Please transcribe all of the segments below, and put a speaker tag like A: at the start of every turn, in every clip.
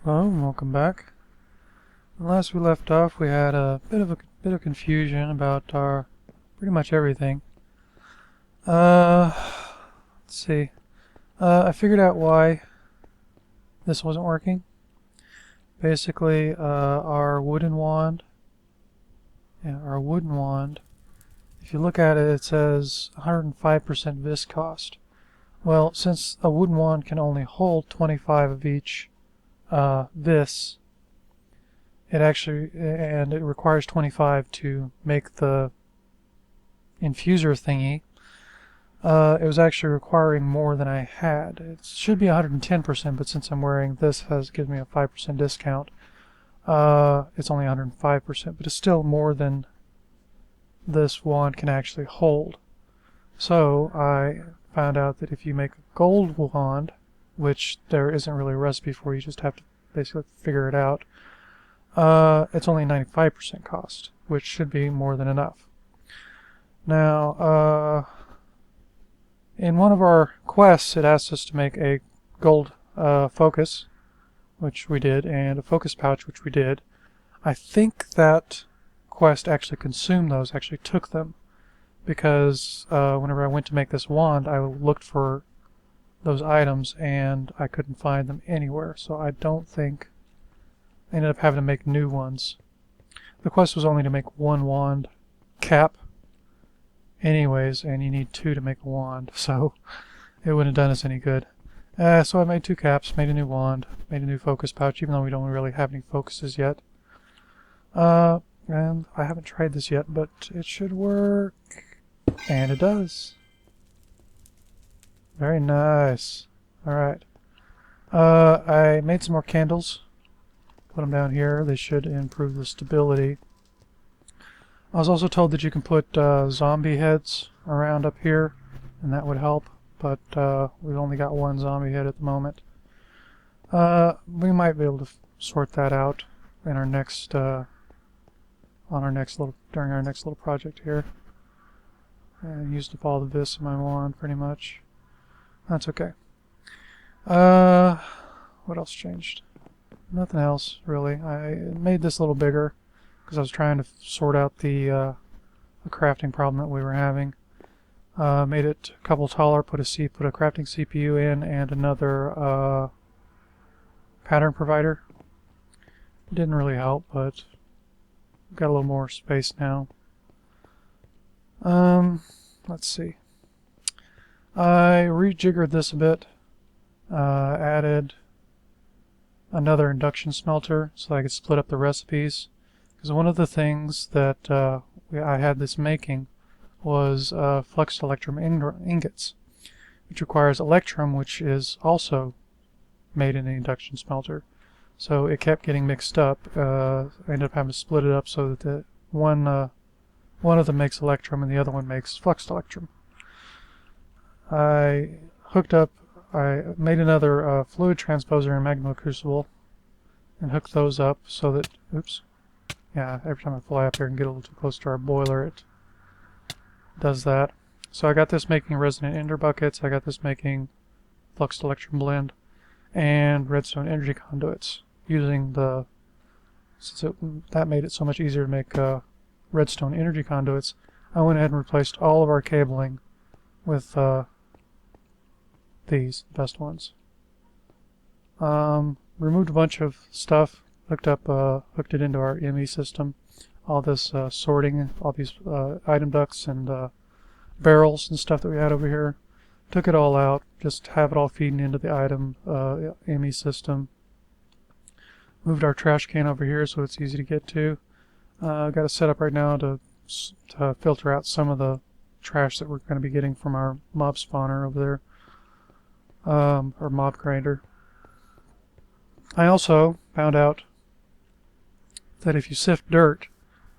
A: Hello and welcome back. Last we left off, we had a bit of confusion about our pretty much everything. Let's see. I figured out why this wasn't working. Basically, our wooden wand. If you look at it, it says 105% vis cost. Well, since a wooden wand can only hold 25 of each vis, and it requires 25 to make the infuser thingy. It was actually requiring more than I had. It should be 110%, but since I'm wearing this, gives me a 5% discount. It's only 105%, but it's still more than this wand can actually hold. So I found out that if you make a gold wand, which there isn't really a recipe for, you just have to basically figure it out, it's only 95% cost, which should be more than enough. Now, in one of our quests, it asked us to make a gold focus, which we did, and a focus pouch, which we did. I think that quest actually consumed those, actually took them, because whenever I went to make this wand, I looked for those items and I couldn't find them anywhere, so I don't think I ended up having to make new ones. The quest was only to make one wand cap anyways, and you need two to make a wand, so it wouldn't have done us any good. So I made two caps, made a new wand, made a new focus pouch, even though we don't really have any focuses yet. And I haven't tried this yet, but it should work. And it does. Very nice. Alright. I made some more candles. Put them down here. They should improve the stability. I was also told that you can put zombie heads around up here, and that would help, but we've only got one zombie head at the moment. We might be able to sort that out in our next during our next little project here. And used up all the vis in my wand pretty much. That's okay. What else changed? Nothing else really. I made this a little bigger because I was trying to sort out the crafting problem that we were having. Made it a couple taller, put a crafting CPU in, and another pattern provider. Didn't really help, but got a little more space now. Let's see. I rejiggered this a bit. Added another induction smelter so I could split up the recipes. Because one of the things that I had this making was flux electrum ingots, which requires electrum, which is also made in the induction smelter. So it kept getting mixed up. I ended up having to split it up so that the one of them makes electrum and the other one makes flux electrum. I made another fluid transposer and magma crucible and hooked those up so that, oops, yeah, every time I fly up here and get a little too close to our boiler, it does that. So I got this making resonant ender buckets, I got this making flux electrum blend, and redstone energy conduits. Using that made it so much easier to make redstone energy conduits, I went ahead and replaced all of our cabling with these, the best ones. Removed a bunch of stuff, hooked it into our ME system. All this sorting, all these item ducts and barrels and stuff that we had over here. Took it all out, just have it all feeding into the item ME system. Moved our trash can over here so it's easy to get to. Got it set up right now to filter out some of the trash that we're going to be getting from our mob spawner over there, or mob grinder. I also found out that if you sift dirt,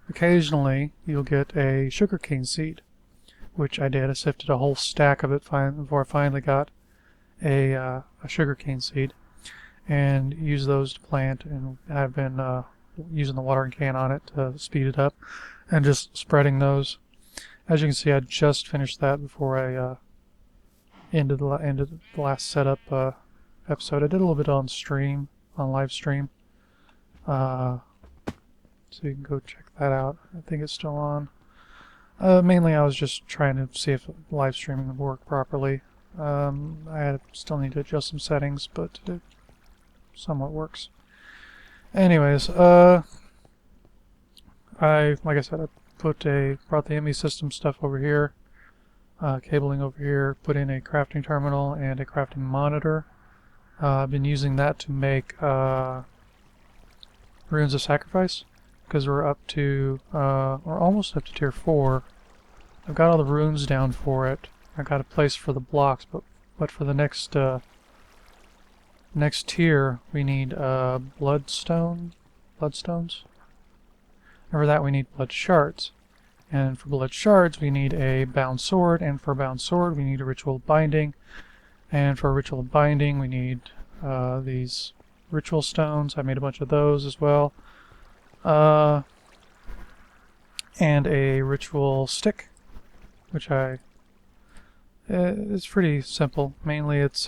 A: occasionally you'll get a sugarcane seed, which I did. I sifted a whole stack of it before I finally got a sugarcane seed, and used those to plant, and I've been using the watering can on it to speed it up, and just spreading those. As you can see, I just finished that before I ended the last setup episode. I did a little bit on stream on live stream. So you can go check that out. I think it's still on. Mainly I was just trying to see if live streaming would work properly. Still need to adjust some settings, but it somewhat works. Anyways, like I said, I brought the ME system stuff over here, cabling over here, put in a crafting terminal and a crafting monitor. I've been using that to make runes of sacrifice, because we're almost up to tier 4. I've got all the runes down for it. I got a place for the blocks, but for the next tier we need bloodstones. And for that we need blood shards. And for blood shards we need a bound sword, and for a bound sword we need a ritual binding. And for a ritual binding we need these ritual stones. I made a bunch of those as well. And a ritual stick, which it's pretty simple. Mainly it's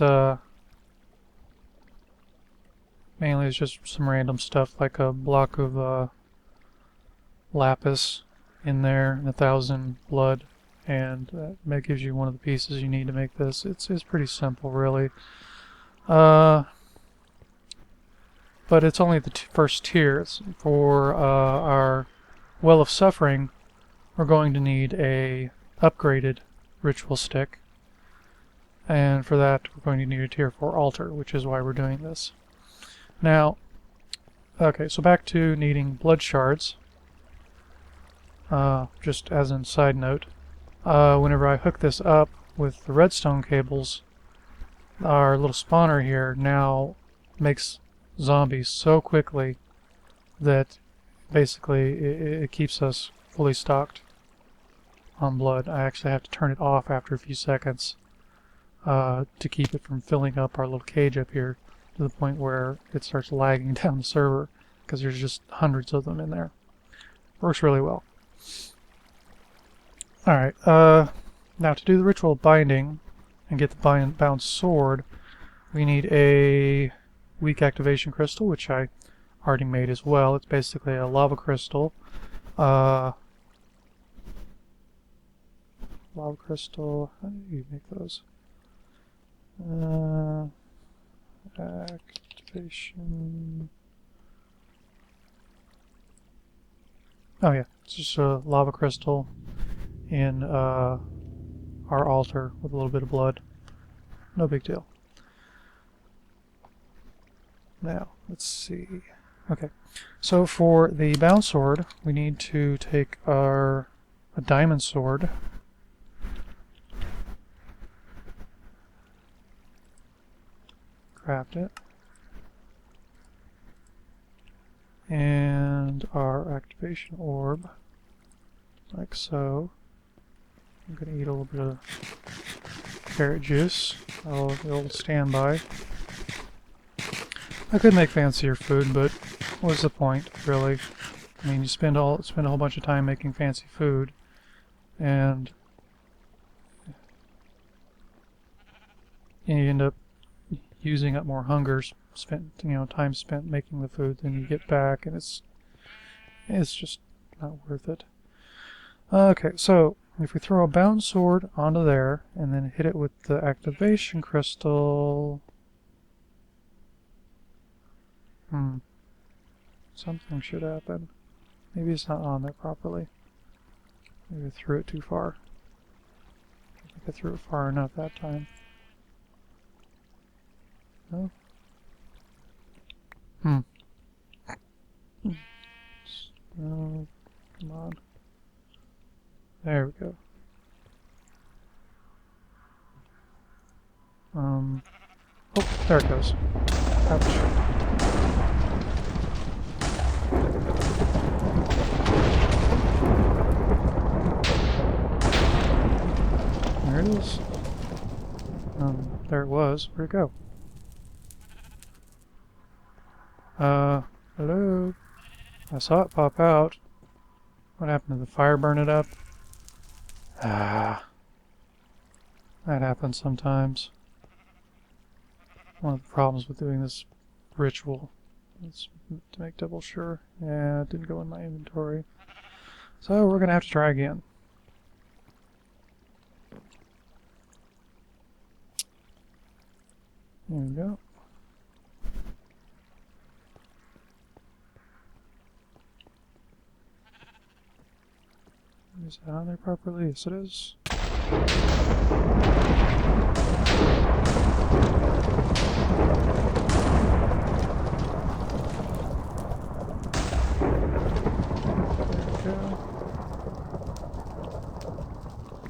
A: just some random stuff, like a block of lapis in there and 1,000 blood, and that gives you one of the pieces you need to make this. It's pretty simple, really. But it's only the first tiers. For our Well of Suffering, we're going to need a upgraded ritual stick, and for that we're going to need a tier 4 altar, which is why we're doing this. Now, okay, so back to needing blood shards. Just as a side note, whenever I hook this up with the redstone cables, our little spawner here now makes zombies so quickly that basically it keeps us fully stocked on blood. I actually have to turn it off after a few seconds to keep it from filling up our little cage up here to the point where it starts lagging down the server, because there's just hundreds of them in there. Works really well. Alright, now to do the ritual binding and get the bound sword, we need a weak activation crystal, which I already made as well. It's basically a lava crystal. Lava crystal, how do you make those? Activation. Oh yeah, it's just a lava crystal in our altar with a little bit of blood. No big deal. Now, let's see. Okay, so for the bound sword, we need to take a diamond sword. Craft it. And our activation orb, like so. I'm going to eat a little bit of carrot juice, the old standby. I could make fancier food, but what's the point, really? I mean, you spend a whole bunch of time making fancy food, and you end up using up more hunger time spent making the food than you get back, and it's just not worth it. Okay, so if we throw a bound sword onto there and then hit it with the activation crystal, something should happen. Maybe it's not on there properly. Maybe I threw it too far. I think I threw it far enough that time. No? No, come on. There we go. Oh, there it goes. Ouch. There it is. There it was. Where'd it go? Hello? I saw it pop out. What happened? Did the fire burn it up? Ah. That happens sometimes. One of the problems with doing this ritual Let's to make double sure. Yeah, it didn't go in my inventory. So we're gonna have to try again. There we go. Is that on there properly? Yes, it is.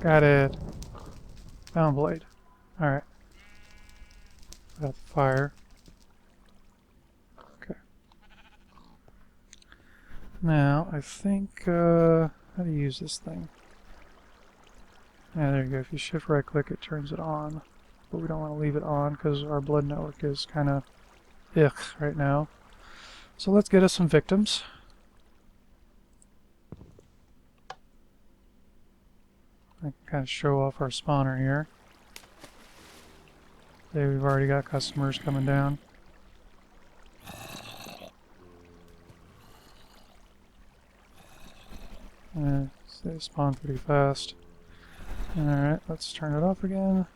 A: Got it. Found blade. Alright. Got the fire. Okay. Now, I think, how do you use this thing? Yeah, there you go. If you shift right click, it turns it on. But we don't want to leave it on because our blood network is kind of right now. So let's get us some victims. I can kind of show off our spawner here. There we've already got customers coming down. So they spawn pretty fast. Alright, let's turn it off again.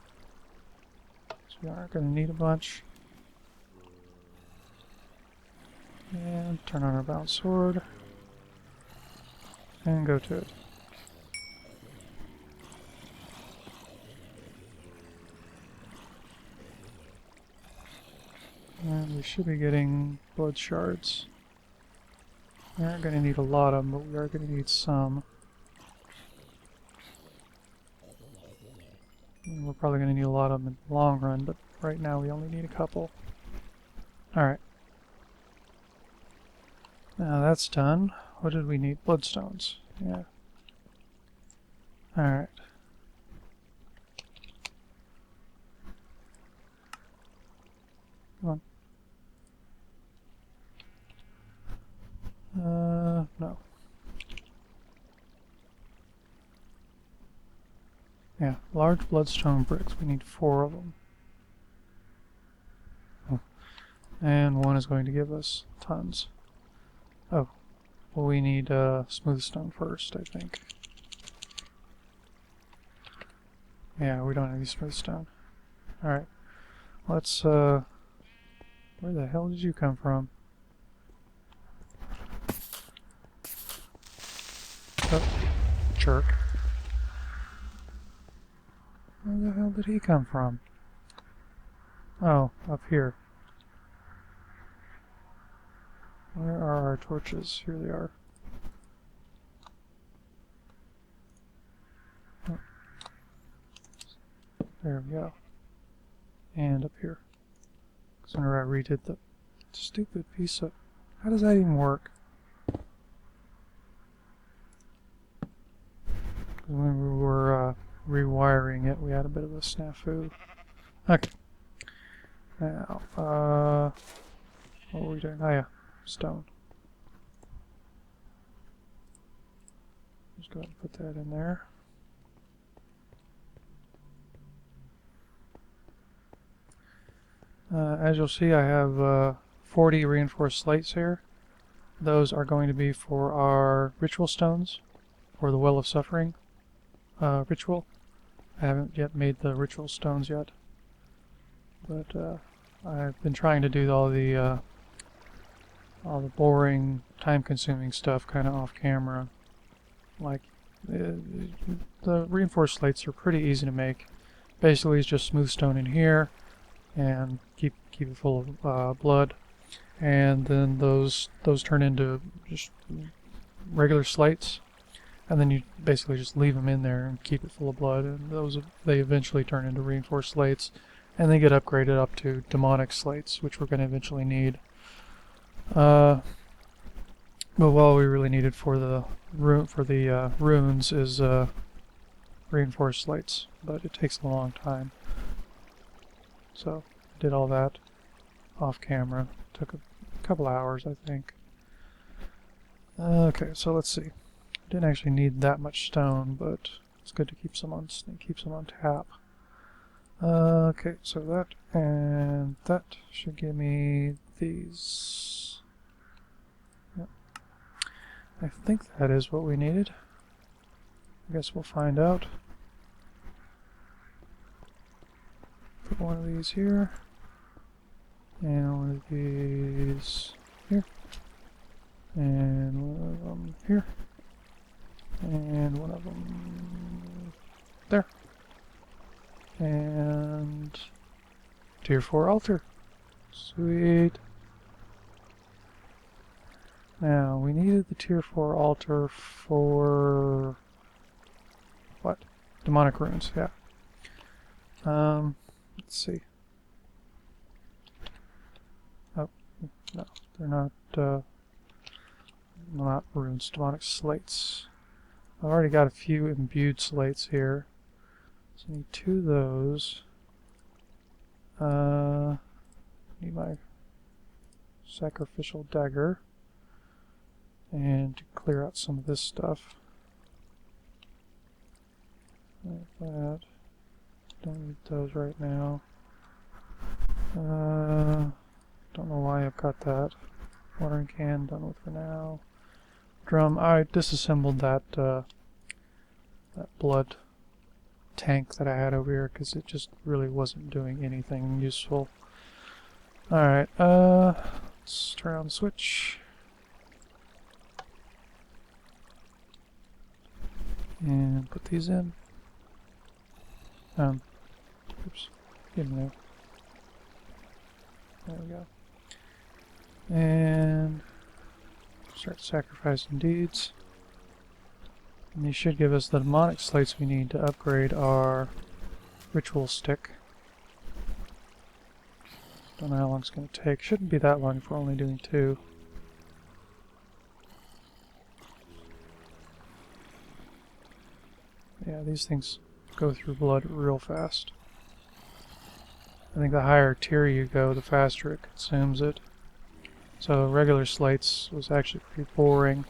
A: So we aren't going to need a bunch. And turn on our bound sword. And go to it. And we should be getting blood shards. We aren't going to need a lot of them, but we are going to need some. And we're probably going to need a lot of them in the long run, but right now we only need a couple. Alright. Now that's done. What did we need? Bloodstones. Yeah. Alright. Come on. No. Yeah, large bloodstone bricks. We need 4 of them. Oh. And one is going to give us tons. Oh. Well, we need smooth stone first, I think. Yeah, we don't have any smooth stone. Alright. Let's, where the hell did you come from? Oh, jerk. Where the hell did he come from? Oh, up here. Where are our torches? Here they are. Oh. There we go. And up here. Because whenever I redid the stupid piece of... How does that even work? When we were rewiring it, we had a bit of a snafu. Okay. Now, what were we doing? Oh yeah, stone. Just go ahead and put that in there. As you'll see, I have 40 reinforced slates here. Those are going to be for our ritual stones, for the Well of Suffering ritual. I haven't yet made the ritual stones yet, but I've been trying to do all the boring, time-consuming stuff kind of off camera. Like the reinforced slates are pretty easy to make. Basically, it's just smooth stone in here, and keep it full of blood, and then those turn into just regular slates. And then you basically just leave them in there and keep it full of blood, and they eventually turn into reinforced slates, and they get upgraded up to demonic slates, which we're going to eventually need. But what we really needed for the runes is reinforced slates, but it takes a long time. So I did all that off camera. Took a couple hours, I think. Okay, so let's see. Didn't actually need that much stone, but it's good to keep some on tap. Okay, so that and that should give me these. I think that is what we needed. I guess we'll find out. Put one of these here. And one of these here. And one of them here. And one of them there. And Tier 4 altar. Sweet. Now, we needed the Tier 4 altar for... what? Demonic runes, yeah. Let's see. Oh, no, they're not runes, demonic slates. I've already got a few imbued slates here. So I need 2 of those. Need my sacrificial dagger. And to clear out some of this stuff. Like that. Don't need those right now. Don't know why I've got that. Watering can, done with for now. Drum, I disassembled that blood tank that I had over here because it just really wasn't doing anything useful. Alright, let's turn on the switch. And put these in. Oops. Get in there. There we go. And start sacrificing deeds. And these should give us the demonic slates we need to upgrade our ritual stick. Don't know how long it's going to take. Shouldn't be that long if we're only doing 2. Yeah, these things go through blood real fast. I think the higher tier you go, the faster it consumes it. So regular slates was actually pretty boring.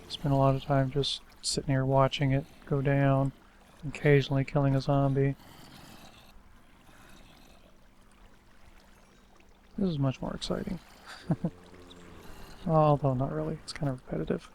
A: Spent a lot of time just sitting here watching it go down, occasionally killing a zombie. This is much more exciting. Although not really, it's kind of repetitive.